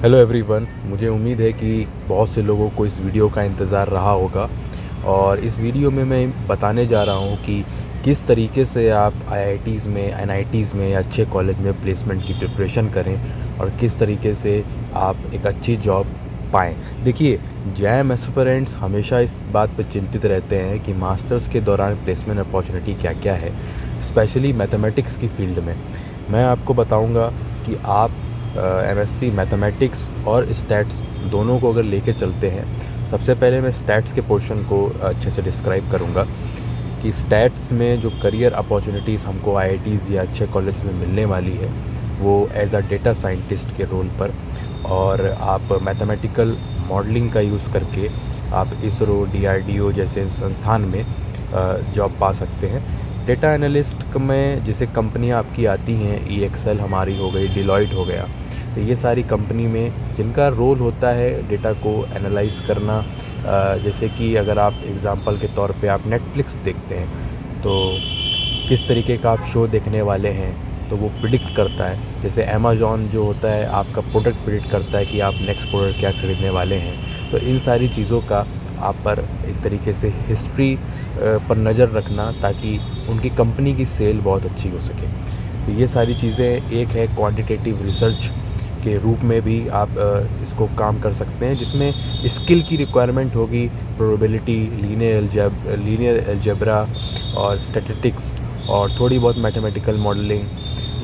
Hello everyone, मुझे उम्मीद है कि बहुत से लोगों को इस वीडियो का इंतज़ार रहा होगा। और इस वीडियो में मैं बताने जा रहा हूँ कि किस तरीके से आप आईआईटीज़ में, एनआईटीज़ में या अच्छे कॉलेज में प्लेसमेंट की प्रिपरेशन करें और किस तरीके से आप एक अच्छी जॉब पाएँ। देखिए, जैम एस्पिरेंट्स हमेशा इस बात पर चिंतित रहते हैं कि मास्टर्स के दौरान प्लेसमेंट अपॉर्चुनिटी क्या-क्या है, स्पेशली मैथमेटिक्स की फ़ील्ड में। मैं आपको बताऊँगा कि आप एमएससी मैथमेटिक्स और स्टैट्स दोनों को अगर लेके चलते हैं। सबसे पहले मैं स्टैट्स के पोर्शन को अच्छे से डिस्क्राइब करूँगा कि स्टैट्स में जो करियर अपॉर्चुनिटीज़ हमको आईआईटीज़ या अच्छे कॉलेज में मिलने वाली है, वो एज अ डेटा साइंटिस्ट के रोल पर। और आप मैथमेटिकल मॉडलिंग का यूज़ करके आप इसरो, डीआरडीओ जैसे संस्थान में जॉब पा सकते हैं। डेटा एनालिस्ट में जैसे कंपनियां आपकी आती हैं, ईएक्सएल हमारी हो गई, डिलॉयट हो गया, तो ये सारी कंपनी में जिनका रोल होता है डेटा को एनालाइज करना। जैसे कि अगर आप एग्ज़ाम्पल के तौर पे आप नेटफ्लिक्स देखते हैं, तो किस तरीके का आप शो देखने वाले हैं, तो वो प्रिडिक्ट करता है। जैसे अमेज़ॉन जो होता है आपका प्रोडक्ट प्रिडिक्ट करता है कि आप नेक्स्ट प्रोडक्ट क्या खरीदने वाले हैं। तो इन सारी चीज़ों का आप पर एक तरीके से हिस्ट्री पर नज़र रखना, ताकि उनकी कंपनी की सेल बहुत अच्छी हो सके। तो ये सारी चीज़ें एक है क्वांटिटेटिव रिसर्च के रूप में भी आप इसको काम कर सकते हैं, जिसमें स्किल की रिक्वायरमेंट होगी, प्रोबेबिलिटी, लीनियर अलजेब्रा और स्टैटिस्टिक्स और थोड़ी बहुत मैथमेटिकल मॉडलिंग।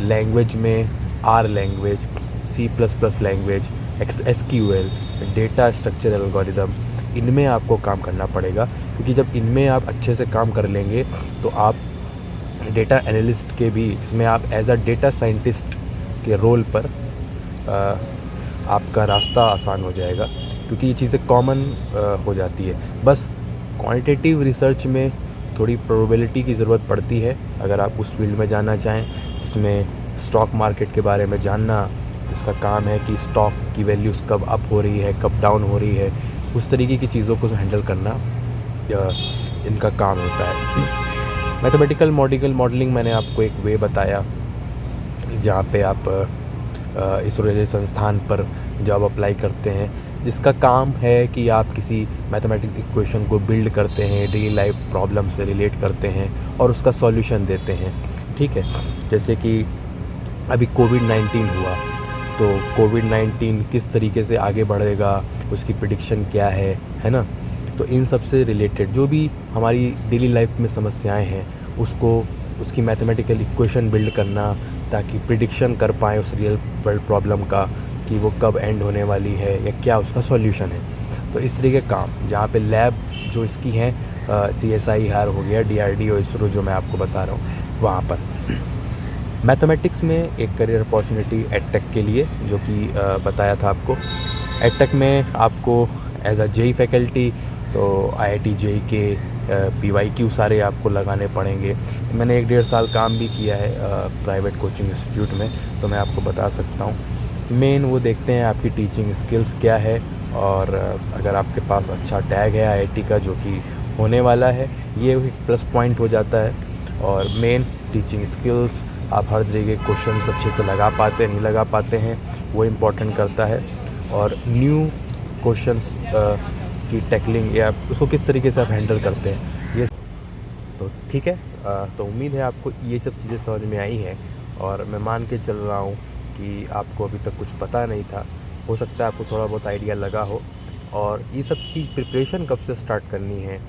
लैंग्वेज में R language, C plus plus language, SQL, data structure algorithm, इनमें आपको काम करना पड़ेगा। क्योंकि जब इनमें आप अच्छे से काम कर लेंगे तो आप डेटा एनालिस्ट के भी, जिसमें आप एज अ डेटा साइंटिस्ट के रोल पर आपका रास्ता आसान हो जाएगा, क्योंकि ये चीज़ें कॉमन हो जाती है। बस क्वांटिटेटिव रिसर्च में थोड़ी प्रोबेबिलिटी की ज़रूरत पड़ती है अगर आप उस फील्ड में जाना चाहें, जिसमें स्टॉक मार्केट के बारे में जानना। इसका काम है कि स्टॉक की वैल्यूज़ कब अप हो रही है, कब डाउन हो रही है, उस तरीके की चीज़ों को हैंडल करना इनका काम होता है। मैथमेटिकल मॉडलिंग मैंने आपको एक वे बताया जहाँ पे आप इसरो जैसे संस्थान पर जॉब अप्लाई करते हैं, जिसका काम है कि आप किसी मैथमेटिक्स इक्वेशन को बिल्ड करते हैं, डेली लाइफ प्रॉब्लम से रिलेट करते हैं और उसका सॉल्यूशन देते हैं। ठीक है, जैसे कि अभी कोविड-19 हुआ, तो कोविड-19 किस तरीके से आगे बढ़ेगा, उसकी प्रिडिक्शन क्या है ना? तो इन सब से रिलेटेड जो भी हमारी डेली लाइफ में समस्याएं हैं, उसकी मैथमेटिकल इक्वेशन बिल्ड करना, ताकि प्रिडिक्शन कर पाएँ उस रियल वर्ल्ड प्रॉब्लम का कि वो कब एंड होने वाली है या क्या उसका सॉल्यूशन है। तो इस तरीके के काम जहाँ पे लैब जो इसकी हैं, CSIR हो गया, DRDO, इसरो जो मैं आपको बता रहा हूँ, वहाँ पर मैथमेटिक्स में एक करियर अपॉर्चुनिटी एडटेक के लिए, जो कि बताया था आपको। एडटेक में आपको एज अ जेई फैकल्टी तो IIT जेई के PYQ सारे आपको लगाने पड़ेंगे। मैंने 1 डेढ़ साल काम भी किया है प्राइवेट कोचिंग इंस्टीट्यूट में, तो मैं आपको बता सकता हूँ। मेन वो देखते हैं आपकी टीचिंग स्किल्स क्या है, और अगर आपके पास अच्छा टैग है IIT का, जो कि होने वाला है, ये एक प्लस पॉइंट हो जाता है। और मेन टीचिंग स्किल्स, आप हर तरीके के क्वेश्चंस अच्छे से लगा पाते हैं, नहीं लगा पाते हैं, वो इम्पोर्टेंट करता है। और न्यू क्वेश्चंस की टैकलिंग या उसको किस तरीके से आप हैंडल करते हैं, ये तो ठीक है। तो उम्मीद है आपको ये सब चीज़ें समझ में आई हैं, और मैं मान के चल रहा हूँ कि आपको अभी तक कुछ पता नहीं था। हो सकता है आपको थोड़ा बहुत आइडिया लगा हो। और ये सब की प्रिपरेशन कब से स्टार्ट करनी है,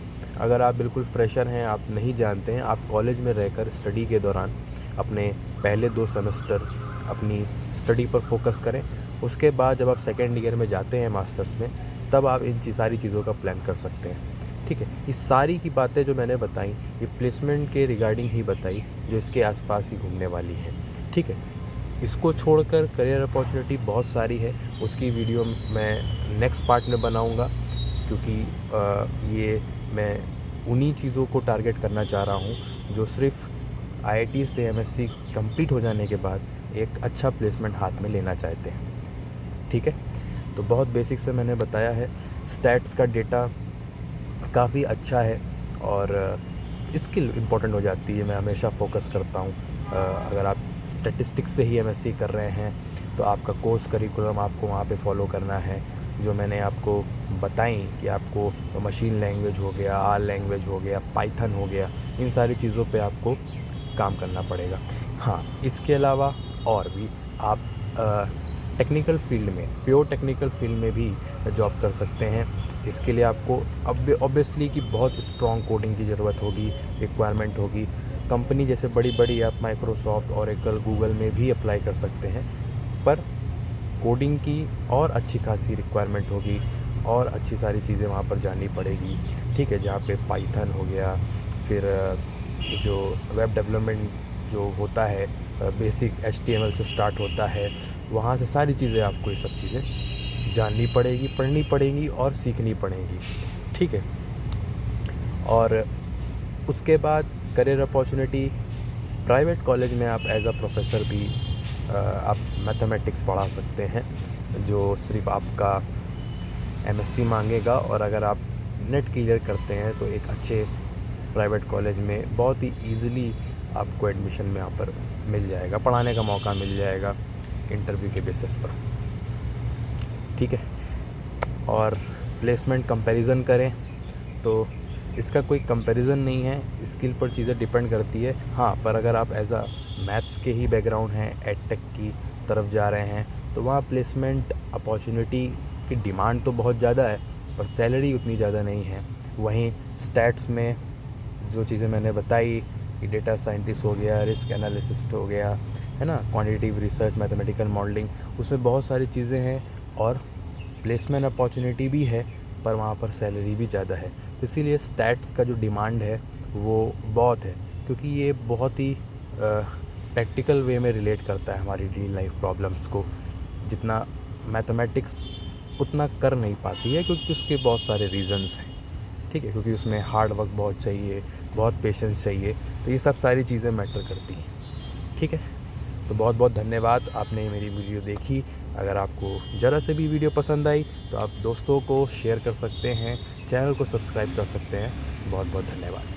अगर आप बिल्कुल फ्रेशर हैं, आप नहीं जानते हैं, आप कॉलेज में रहकर स्टडी के दौरान अपने पहले 2 सेमेस्टर अपनी स्टडी पर फोकस करें। उसके बाद जब आप सेकेंड ईयर में जाते हैं मास्टर्स में, तब आप इन सारी चीज़ों का प्लान कर सकते हैं। ठीक है, इस सारी की बातें जो मैंने बताई, ये प्लेसमेंट के रिगार्डिंग ही बताई, जो इसके आसपास ही घूमने वाली है। ठीक है, इसको छोड़कर करियर अपॉर्चुनिटी बहुत सारी है, उसकी वीडियो मैं नेक्स्ट पार्ट में बनाऊंगा, क्योंकि ये मैं उन्हीं चीज़ों को टारगेट करना चाह रहा हूँ जो सिर्फ IIT से MSc कंप्लीट हो जाने के बाद एक अच्छा प्लेसमेंट हाथ में लेना चाहते हैं। ठीक है, तो बहुत बेसिक से मैंने बताया है। स्टैट्स का डेटा काफ़ी अच्छा है, और स्किल इम्पोर्टेंट हो जाती है, मैं हमेशा फोकस करता हूँ। अगर आप स्टैटिस्टिक्स से ही एमएससी कर रहे हैं तो आपका कोर्स करिकुलम आपको वहाँ पे फॉलो करना है, जो मैंने आपको बताई कि आपको मशीन लैंग्वेज हो गया, आर लैंग्वेज हो गया, पाइथन हो गया, इन सारी चीज़ों पे आपको काम करना पड़ेगा। हाँ, इसके अलावा और भी आप टेक्निकल फील्ड में, प्योर टेक्निकल फील्ड में भी जॉब कर सकते हैं। इसके लिए आपको ऑब्वियसली कि बहुत स्ट्रॉन्ग कोडिंग की ज़रूरत होगी, रिक्वायरमेंट होगी। कंपनी जैसे बड़ी बड़ी आप माइक्रोसॉफ्ट, ओरेकल, गूगल में भी अप्लाई कर सकते हैं, पर कोडिंग की और अच्छी खासी रिक्वायरमेंट होगी और अच्छी सारी चीज़ें वहाँ पर जाननी पड़ेगी, ठीक है। जहाँ पे पाइथन हो गया, फिर जो वेब डेवलपमेंट जो होता है बेसिक HTML से स्टार्ट होता है, वहाँ से सारी चीज़ें आपको ये सब चीज़ें जाननी पड़ेगी, पढ़नी पड़ेगी और सीखनी पड़ेगी, ठीक है। और उसके बाद करियर अपॉर्चुनिटी, प्राइवेट कॉलेज में आप एज अ प्रोफेसर भी आप मैथमेटिक्स पढ़ा सकते हैं, जो सिर्फ आपका MSc मांगेगा। और अगर आप नेट क्लियर करते हैं तो एक अच्छे प्राइवेट कॉलेज में बहुत ही ईज़िली आपको एडमिशन में यहाँ पर मिल जाएगा, पढ़ाने का मौका मिल जाएगा इंटरव्यू के बेसिस पर, ठीक है। और प्लेसमेंट कंपैरिजन करें तो इसका कोई कंपैरिजन नहीं है, स्किल पर चीज़ें डिपेंड करती है। हाँ, पर अगर आप एज अ मैथ्स के ही बैकग्राउंड हैं, एडटेक की तरफ जा रहे हैं, तो वहाँ प्लेसमेंट अपॉर्चुनिटी की डिमांड तो बहुत ज़्यादा है, पर सैलरी उतनी ज़्यादा नहीं है। वहीं स्टैट्स में जो चीज़ें मैंने बताई कि डेटा साइंटिस्ट हो गया, रिस्क एनालिसिस्ट हो गया, है ना, क्वांटिटेटिव रिसर्च, मैथमेटिकल मॉडलिंग, उसमें बहुत सारी चीज़ें हैं और प्लेसमेंट अपॉर्चुनिटी भी है, पर वहाँ पर सैलरी भी ज़्यादा है। तो इसीलिए स्टैट्स का जो डिमांड है वो बहुत है, क्योंकि ये बहुत ही प्रैक्टिकल वे में रिलेट करता है हमारी डेली लाइफ प्रॉब्लम्स को, जितना मैथमेटिक्स उतना कर नहीं पाती है, क्योंकि उसके बहुत सारे रीज़न्स हैं, ठीक है। क्योंकि उसमें हार्ड वर्क बहुत चाहिए, बहुत पेशेंस चाहिए, तो ये सब सारी चीज़ें मैटर करती हैं, ठीक है। तो बहुत बहुत धन्यवाद, आपने मेरी वीडियो देखी। अगर आपको ज़रा से भी वीडियो पसंद आई तो आप दोस्तों को शेयर कर सकते हैं, चैनल को सब्सक्राइब कर सकते हैं। बहुत बहुत धन्यवाद।